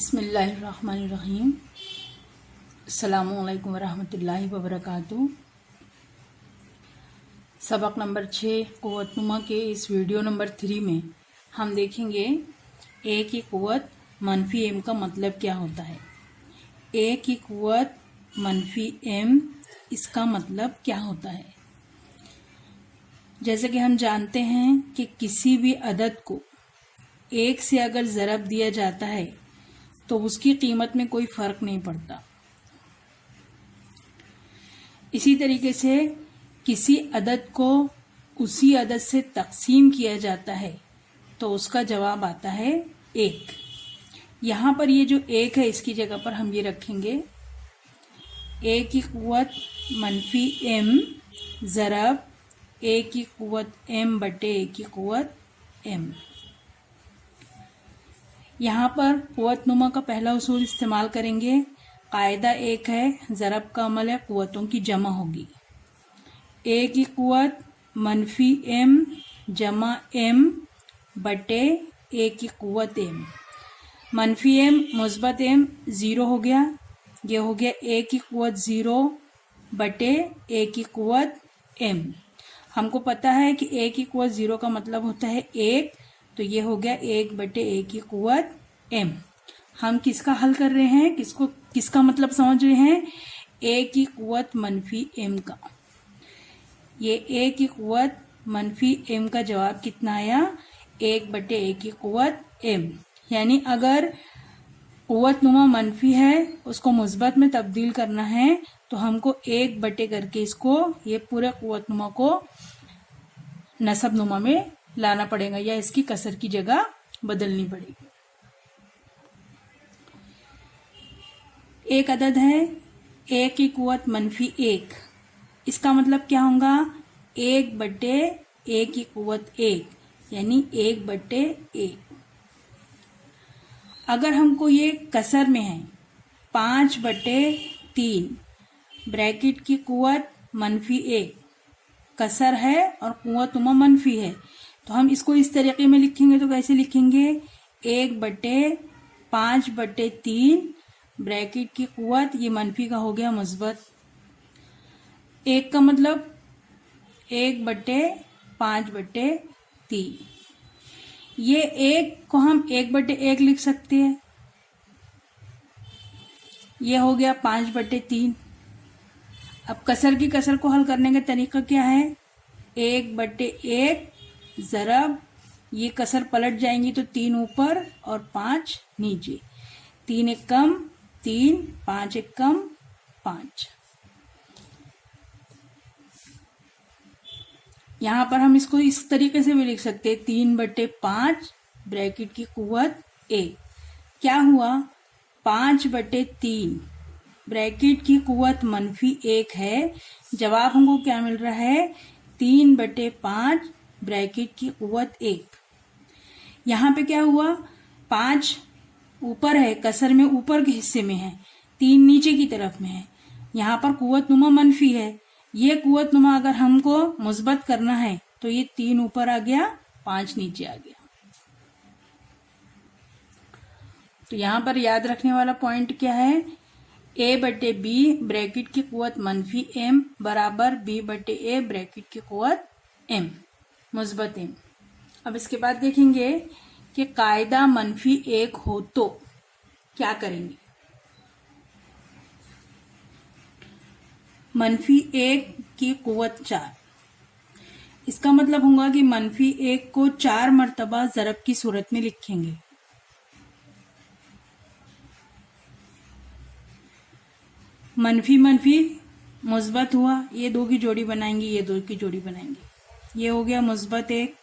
बिस्मिल्लाहिर्रहमानिर्रहीम। अस्सलामुअलैकुम वरहमतुल्लाहि वबरकातुहू। सबक नंबर 6 क़ुव्वतनुमा के इस वीडियो नंबर 3 में हम देखेंगे ए की क़ुव्वत मनफी एम का मतलब क्या होता है। ए की क़ुव्वत मनफी एम, इसका मतलब क्या होता है। जैसे कि हम जानते हैं कि किसी भी अदद को एक से अगर ज़रब दिया जाता है तो उसकी कीमत में कोई फ़र्क नहीं पड़ता। इसी तरीके से किसी अदद को उसी अदद से तकसीम किया जाता है तो उसका जवाब आता है एक। यहाँ पर ये जो एक है इसकी जगह पर हम ये रखेंगे ए की क़ुव्वत मनफी एम ज़रब ए की क़ुव्वत एम बटे ए की क़ुव्वत एम। यहाँ पर क़ुव्वतनुमा का पहला उसूल इस्तेमाल करेंगे। कायदा एक है, ज़रब का अमल है, क़ुव्वतों की जमा होगी। ए की क़ुव्वत मनफी एम जमा एम बटे ए की क़ुव्वत एम। मनफी एम मुस्बत एम ज़ीरो हो गया, ये हो गया ए की क़ुव्वत ज़ीरो बटे ए की क़ुव्वत एम। हमको पता है कि ए की क़ुव्वत ज़ीरो का मतलब होता है एक, तो ये हो गया एक बटे ए की क़ुव्वत एम। हम किसका हल कर रहे हैं, किसका मतलब समझ रहे हैं, ए की क़ुव्वत मनफी एम का। ये ए की क़ुव्वत मनफी एम का जवाब कितना आया, एक बटे ए की क़ुव्वत एम। यानी अगर क़ुव्वतनुमा मनफी है उसको मुस्बत में तब्दील करना है तो हमको एक बटे करके इसको ये पूरे क़ुव्वतनुमा को नसबनुमा में लाना पड़ेगा या इसकी कसर की जगह बदलनी पड़ेगी। एक अदद है ए की क़ुव्वत मनफी एक, इसका मतलब क्या होगा, एक बटे ए की क़ुव्वत एक, यानी एक बटे एक। अगर हमको ये कसर में है 5 बटे 3, ब्रैकेट की क़ुव्वत मनफी एक, कसर है और क़ुव्वतनुमा मनफी है, तो हम इसको इस तरीके में लिखेंगे तो कैसे लिखेंगे, 1 बटे 5 बटे 3, ब्रैकेट की क़ुव्वत ये मनफी का हो गया मुस्बत, एक का मतलब 1 बटे 5 बटे 3। ये एक को हम 1 बटे 1 लिख सकते हैं, ये हो गया 5 बटे 3। अब कसर की कसर को हल करने का तरीका क्या है, 1 बटे 1 ज़रब, ये कसर पलट जाएंगी तो 3 ऊपर और 5 नीचे, 3 एक कम 3, 5 एक कम 5। यहाँ पर हम इसको इस तरीके से भी लिख सकते हैं, 3 बटे 5 ब्रैकेट की क़ुव्वत एक। क्या हुआ, 5 बटे 3 ब्रैकेट की क़ुव्वत मनफी एक है, जवाब हमको क्या मिल रहा है, 3 बटे 5 ब्रैकेट की क़ुव्वत एक। यहाँ पे क्या हुआ, 5 ऊपर है, कसर में ऊपर के हिस्से में है, 3 नीचे की तरफ में है। यहाँ पर क़ुव्वतनुमा मनफी है, ये क़ुव्वतनुमा अगर हमको मुस्बत करना है तो ये 3 ऊपर आ गया 5 नीचे आ गया। तो यहाँ पर याद रखने वाला पॉइंट क्या है, ए बटे बी ब्रैकेट की क़ुव्वत मनफी एम बराबर बी बटे ए ब्रैकेट की क़ुव्वत एम मुस्बत एम। अब इसके बाद देखेंगे कि कायदा मनफी एक हो तो क्या करेंगे। मनफी एक की क़ुव्वत 4, इसका मतलब होगा कि मनफी एक को 4 मरतबा ज़रब की सूरत में लिखेंगे। मनफी मनफी मुस्बत हुआ, ये 2 की जोड़ी बनाएंगे, ये 2 की जोड़ी बनाएंगे, ये हो गया मुस्बत एक,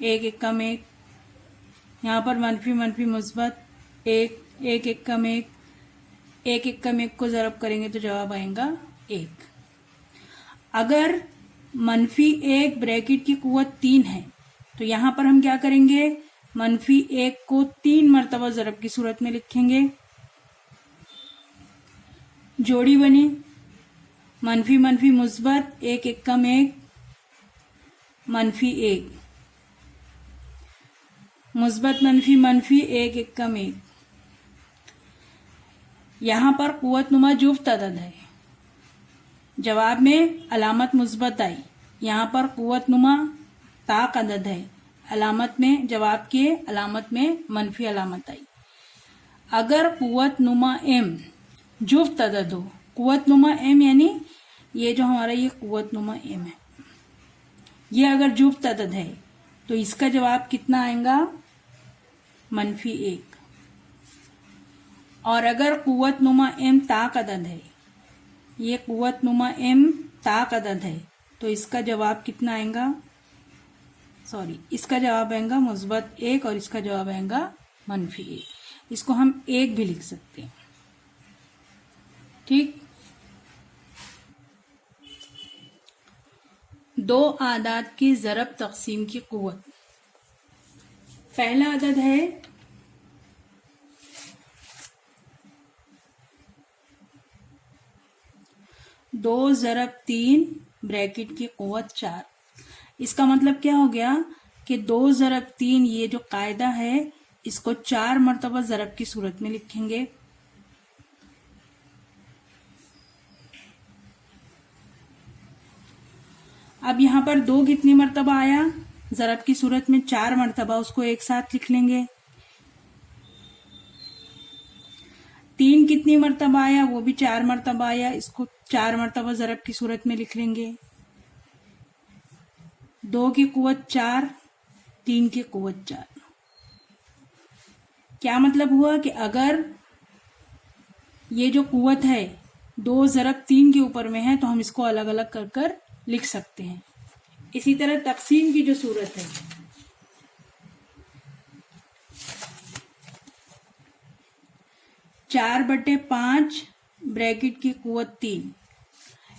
एक कम एक। यहाँ पर मनफी मनफी मुस्बत एक, एक कम एक, एक कम एक को ज़रब करेंगे तो जवाब आएगा 1। अगर मनफी एक ब्रैकेट की क़ुव्वत 3 है तो यहाँ पर हम क्या करेंगे, मनफी एक को 3 मरतबा ज़रब की सूरत में लिखेंगे, जोड़ी बनी, मनफी मनफी मुस्बत एक कम एक, मनफी एक, मुस्बत मनफी मनफी एक कम एक। यहाँ पर कुव्वत नुमा जुफ्त अदद है, जवाब में अलामत मुस्बत आई। यहाँ पर कुव्वत नुमा ताक अदद है, अलामत में जवाब के अलामत में मनफी अलामत आई। अगर कुव्वत नुमा एम जुफ्त अदद हो, कुव्वत नुमा एम यानी ये जो हमारा ये कुव्वत नुमा एम है, ये अगर जुफ्त अदद है तो इसका जवाब कितना आएगा? मनफी 1। और अगर कुव्वत नुमा एम ताक अदद है, ये कुव्वत नुमा एम ताक अदद है, तो इसका जवाब कितना आएगा? इसका जवाब आएगा मुस्बत 1 और इसका जवाब आएगा मनफी 1। इसको हम 1 भी लिख सकते हैं। ठीक। 2 आदाद की ज़रब तक़सीम की कुव्वत। पहला अदद है 2 ज़रब 3 ब्रैकेट की कुव्वत 4। इसका मतलब क्या हो गया कि 2 ज़रब 3 ये जो कायदा है इसको 4 मरतबा ज़रब की सूरत में लिखेंगे। अब यहाँ पर 2 कितनी मरतबा आया? ज़रब की सूरत में 4 मरतबा, उसको एक साथ लिख लेंगे। 3 कितनी मरतबा आया? वो भी 4 मरतबा आया, इसको 4 मरतबा ज़रब की सूरत में लिख लेंगे। 2 की कुव्वत 4, 3 की कुव्वत 4। क्या मतलब हुआ कि अगर ये जो कुव्वत है 2 ज़रब 3 के ऊपर में है तो हम इसको अलग अलग कर कर लिख सकते हैं। इसी तरह तकसीम की जो सूरत है, चार बटे 5 ब्रैकेट की कुव्वत 3।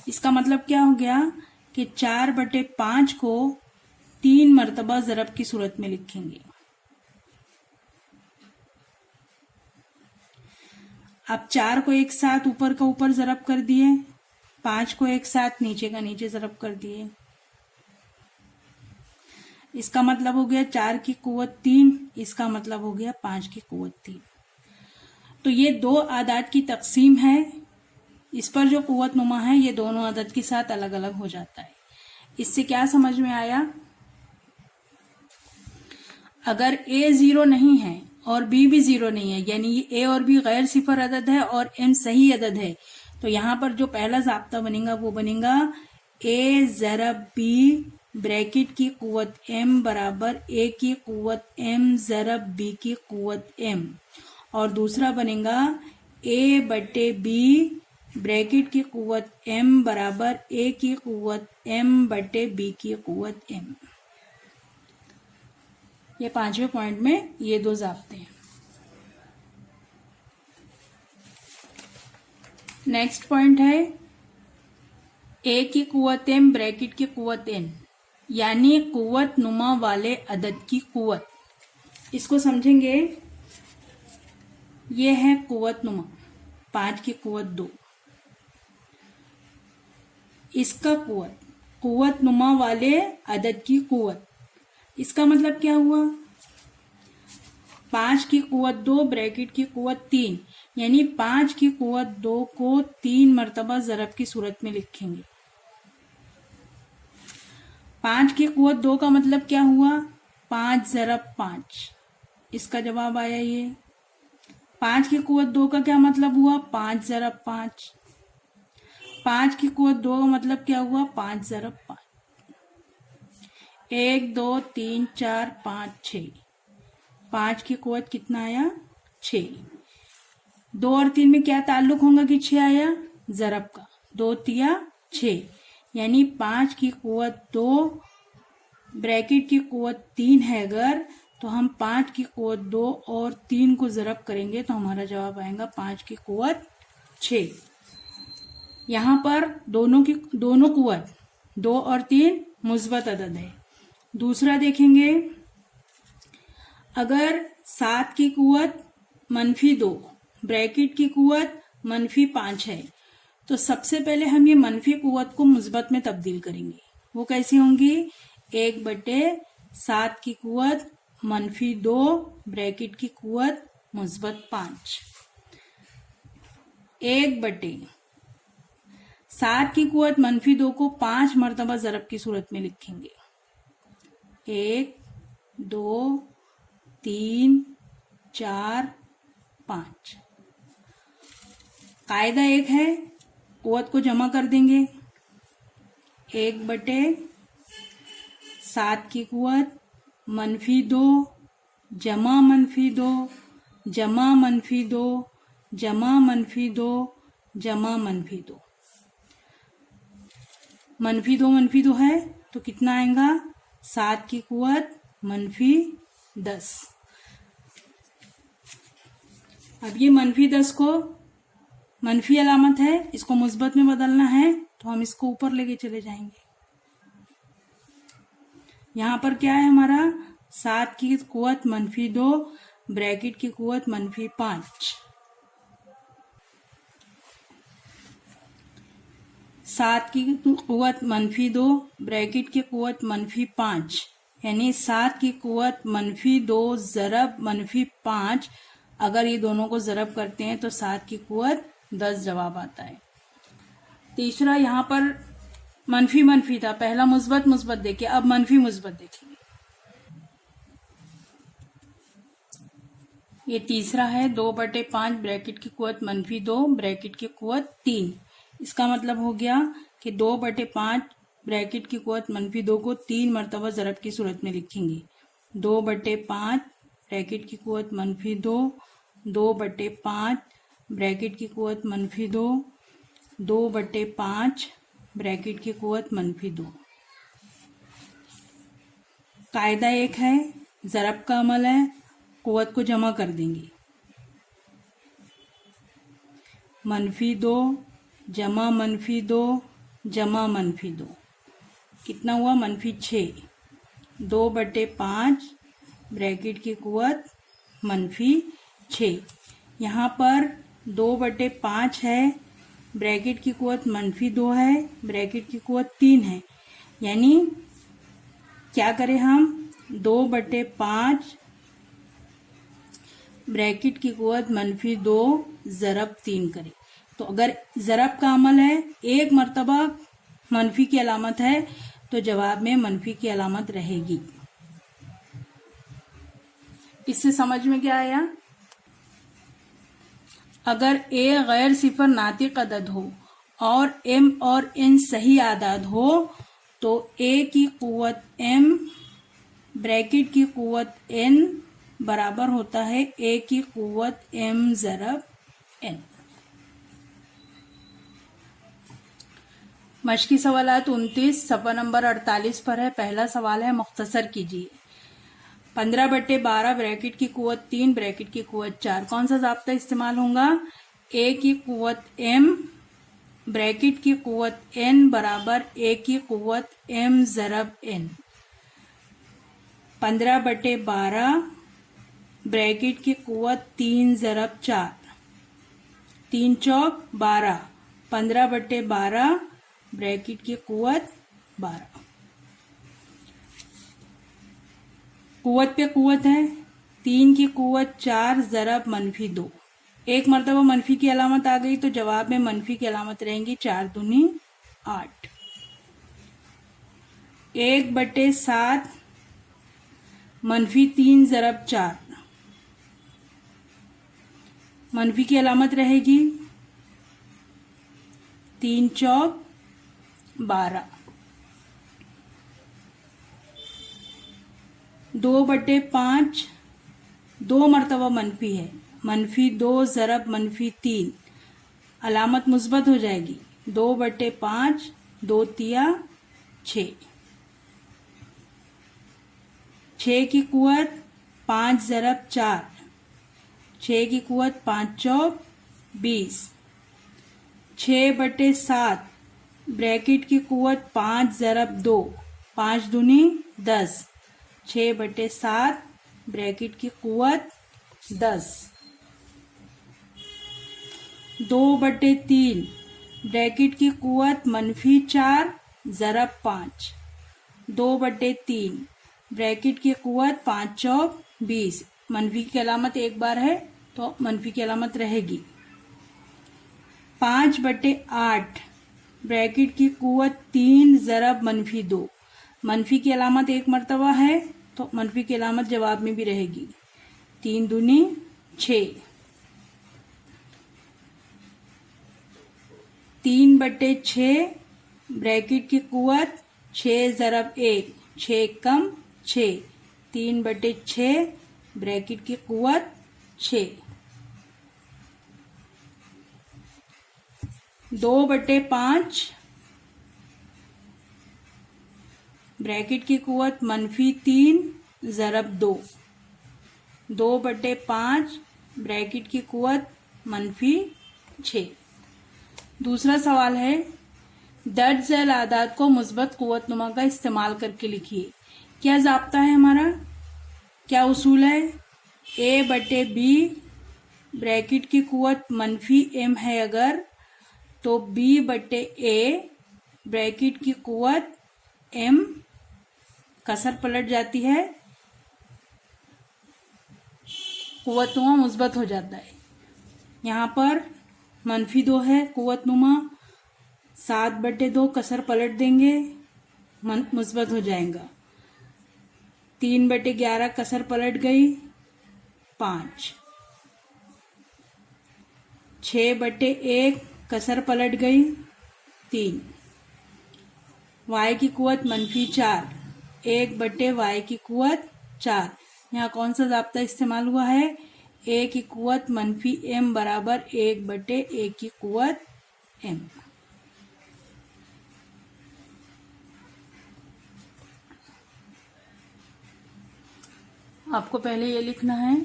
इसका मतलब क्या हो गया कि 4 बटे 5 को 3 मरतबा ज़रब की सूरत में लिखेंगे। अब 4 को एक साथ ऊपर का ऊपर ज़रब कर दिए, 5 को एक साथ नीचे का नीचे ज़रब कर दिए। इसका मतलब हो गया 4 की कुव्वत 3, इसका मतलब हो गया 5 की कुव्वत 3। तो ये 2 आदाद की तकसीम है। इस पर जो कुव्वत नुमा है ये दोनों आदद के साथ अलग अलग हो जाता है। इससे क्या समझ में आया? अगर a 0 नहीं है और b भी 0 नहीं है, यानी ये a और b गैर सिफर अदद है और m सही अदद है, तो यहाँ पर जो पहला ज़ाब्ता बनेगा वो बनेगा a ज़रब b ब्रैकेट की कुव्वत m बराबर a की कुव्वत m ज़रब b की कुव्वत m, और दूसरा बनेगा a बटे b ब्रैकेट की कुव्वत m बराबर a की कुव्वत m बटे b की कुव्वत m। ये 5वें पॉइंट में ये 2 ज़ाब्ते हैं। नेक्स्ट पॉइंट है a की कुव्वत m ब्रैकेट की कुव्वत n, यानी कुव्वत नुमा वाले अदद की कुव्वत। इसको समझेंगे। ये है कुव्वत नुमा 5 की कुव्वत 2, इसका कुव्वत नुमा वाले अदद की कुव्वत। इसका मतलब क्या हुआ? 5 की कुव्वत 2 ब्रैकेट की कुव्वत 3, यानी 5 की कुव्वत 2 को 3 मरतबा ज़रब की सूरत में लिखेंगे। 5 की कुव्वत 2 का मतलब क्या हुआ? 5 ज़रब 5, इसका जवाब आया ये। 5 की कुव्वत 2 का क्या मतलब हुआ? 5 ज़रब 5। 5 की कुव्वत 2 का मतलब क्या हुआ? 5 ज़रब 5। 1 2 3 4 5 6। 5 की कुव्वत कितना आया? 6। 2 और 3 में क्या ताल्लुक होगा कि 6 आया? ज़रब का। 2 तिया 6, यानी 5 की कुव्वत 2 ब्रैकेट की कुव्वत 3 है अगर, तो हम 5 की कुव्वत 2 और 3 को ज़रब करेंगे तो हमारा जवाब आएगा 5 की कुव्वत 6। यहाँ पर दोनों कुव्वत 2 और 3 मुस्बत अदद है। दूसरा देखेंगे, अगर 7 की कुव्वत -2 ब्रैकेट की कुव्वत -5 है, तो सबसे पहले हम ये मनफी कुव्वत को मुस्बत में तब्दील करेंगे। वो कैसी होंगी? 1 बटे 7 की कुव्वत -2 ब्रैकेट की कुव्वत मुस्बत 5। 1/7 की कुव्वत -2 को 5 मरतबा ज़रब की सूरत में लिखेंगे। 1 2 3 4 5। कायदा एक है, कुव्वत को जमा कर देंगे। 1/7 की कुव्वत -2 जमा -2 जमा -2 जमा -2 जमा -2। -2 है तो कितना आएगा? 7 की कुव्वत -10। अब ये -10 को मनफी अलामत है, इसको मुस्बत में बदलना है तो हम इसको ऊपर लेके चले जाएंगे। यहां पर क्या है हमारा? 7 की कुव्वत -2 ब्रैकेट की कुव्वत -5। 7 की कुव्वत -2 ब्रैकेट की कुव्वत -5, यानी 7 की कुव्वत -2 ज़रब -5। अगर ये दोनों को ज़रब करते हैं तो 7 की कुव्वत 10 जवाब आता है। तीसरा, यहाँ पर मनफी था, पहला मुस्बत देखिए, अब मनफी मुस्बत देखेंगे। ये तीसरा है 2/5 ब्रैकेट की कुव्वत -2 ब्रैकेट की कुव्वत 3। इसका मतलब हो गया कि 2/5 ब्रैकेट की कुव्वत -2 को 3 मरतबा ज़रब की सूरत में लिखेंगे। 2/5 ब्रैकेट की कुव्वत -2 2/5 ब्रैकेट की कुव्वत -2 2/5 ब्रैकेट की कुव्वत -2। कायदा एक है, ज़रब का अमल है, कुव्वत को जमा कर देंगे। -2 जमा -2 जमा -2 कितना हुआ? -6। 2/5 ब्रैकेट की कुव्वत -6। यहाँ पर 2/5 है, ब्रैकेट की कुव्वत -2 है, ब्रैकेट की कुव्वत 3 है, यानी क्या करें हम? 2/5 ब्रैकेट की कुव्वत -2 ज़रब 3 करें। तो अगर ज़रब का अमल है, एक मरतबा मनफी की अलामत है तो जवाब में मनफी की अलामत रहेगी। इससे समझ में क्या आया? अगर ए गैर सिफर नातिक अदद हो और m और n सही आदाद हो तो a की कुव्वत m ब्रैकेट की कुव्वत n बराबर होता है a की कुव्वत m ज़रब n। मश्की सवालात 29 सफ़ा नंबर 48 पर है। पहला सवाल है, मुख्तसर कीजिए। 15/12 ब्रैकेट की कुव्वत 3 ब्रैकेट की कुव्वत 4। कौन सा ज़ाब्ता इस्तेमाल होगा? a की कुव्वत m ब्रैकेट की कुव्वत n बराबर a की कुव्वत m ज़रब n। 15/12 ब्रैकेट की कुव्वत 3 ज़रब 4, 3 चौक 12। 15/12 ब्रैकेट की कुव्वत 12। कुव्वत पे कुव्वत है, 3 की कुव्वत 4 ज़रब -2। एक मरतबा मनफी की अलामत आ गई तो जवाब में मनफी की अलामत रहेंगी। 4 दूनी 8। 1/7 -3 ज़रब 4, मनफी की अलामत रहेगी। 3 चौक 12। 2/5 दो मरतबा मनफी है, -2 ज़रब -3, अलामत मुस्बत हो जाएगी। 2/5 2 तिया 6। 6 की कुव्वत 5 ज़रब 4, 6 की कुव्वत 5 चौक 20। 6/7 ब्रैकेट की कुव्वत 5 ज़रब 2, 5 दूनी 10। 6/7 ब्रैकेट की कुव्वत 10। 2/3 ब्रैकेट की कुव्वत -4 ज़रब 5। 2/3 ब्रैकेट की कुव्वत 5 चौक 20। मनफी की अलामत एक बार है तो मनफी की अलामत रहेगी। 5/8 ब्रैकेट की कुव्वत 3 ज़रब -2। मनफी की अलामत एक मरतबा है तो मनफी की अलामत जवाब में भी रहेगी। 3 दूनी 6। 3/6 ब्रैकेट की कुव्वत 6 ज़रब 1, 6 कम 6। 3/6 ब्रैकेट की कुव्वत 6। 2/5 ब्रैकेट की कुव्वत -3 ज़रब 2। 2/5 ब्रैकेट की कुव्वत -6। दूसरा सवाल है, दर्ज झैल आदाद को मुस्बत कुव्वत नुमा का इस्तेमाल करके लिखिए। क्या ज़ाब्ता है हमारा, क्या उसूल है? A/B ब्रैकेट की कुव्वत -m है अगर, तो B/A ब्रैकेट की कुव्वत m कसर पलट जाती है, कुव्वत नुमा मुस्बत हो जाता है। यहाँ पर -2 है कुव्वत नुमा, 7/2 कसर पलट देंगे, मुस्बत हो जाएगा। 3/11 कसर पलट गई, 5। 6/1 कसर पलट गई, 3। y की कुव्वत -4, 1/y की कुव्वत 4। यहाँ कौन सा ज़ाब्ता इस्तेमाल हुआ है? a की कुव्वत -m बराबर 1/a की कुव्वत m। आपको पहले ये लिखना है,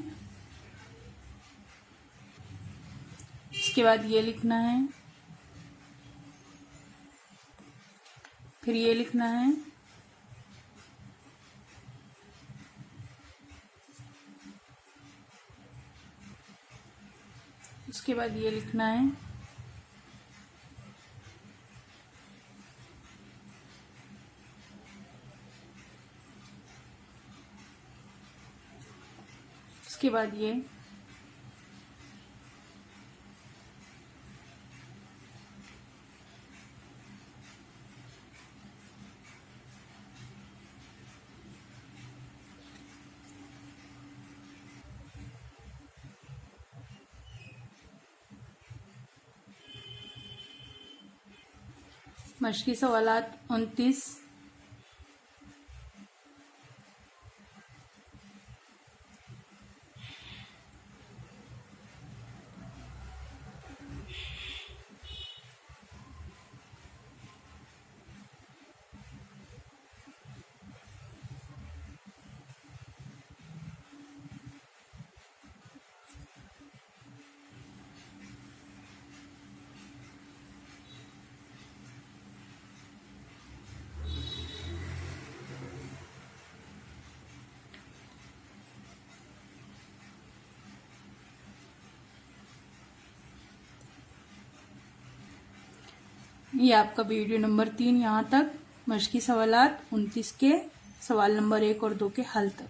इसके बाद ये लिखना है, फिर ये लिखना है, उसके बाद ये लिखना है, उसके बाद ये, मशकी सवालात 29। ये आपका वीडियो नंबर 3 यहाँ तक, मशकी सवालात 29 के सवाल नंबर 1 और 2 के हल तक।